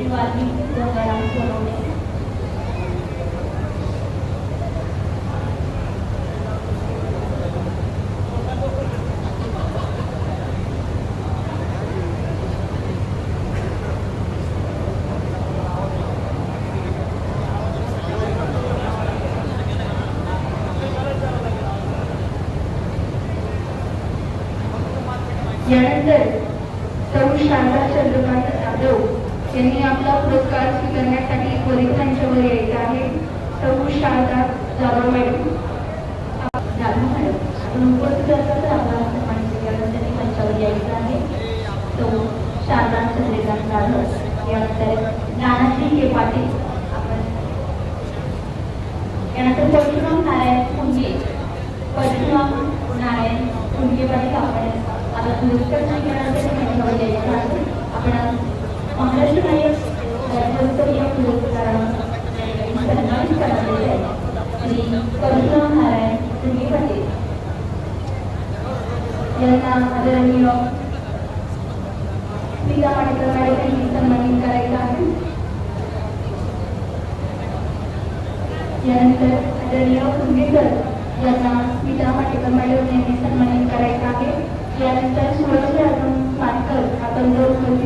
श्री गंगाराम सोनवणे। यानंतर सौ शारदा चंद्रकांत जाधव यांनी आपला पुरस्कार स्वीकारण्यासाठी त्वरित मंचावर यायचा आहे। सौ शारदा जाधव मॅडम आपण उपस्थित असतात आपला सन्मान स्वीकारण्यासाठी मंचावर यायचं आहे। सौ शारदा चंद्रकांत जाधव यानंतर नानाजी के पाटील आपण यानंतर परशुराम नारायण कुंगे पाटील आपण आता पुरस्कार स्वीकारण्यासाठी मंचावर यायचं आहे। आपण महाराष्ट्र नायक राज्योत्सव या पुरस्काराने सन्मानित करण्यात आहे श्री परशुराम नारायण कुंगे पाटील यांना आदरणीय स्मिता पाटेकर मॅडम यांनी सन्मानित करायचं आहे। यानंतर आदरणीय कुंडेकर यांना स्मिता पाटेकर मॅडम यांनी सन्मानित करायचं आहे। यानंतर सुरज मानकर आपण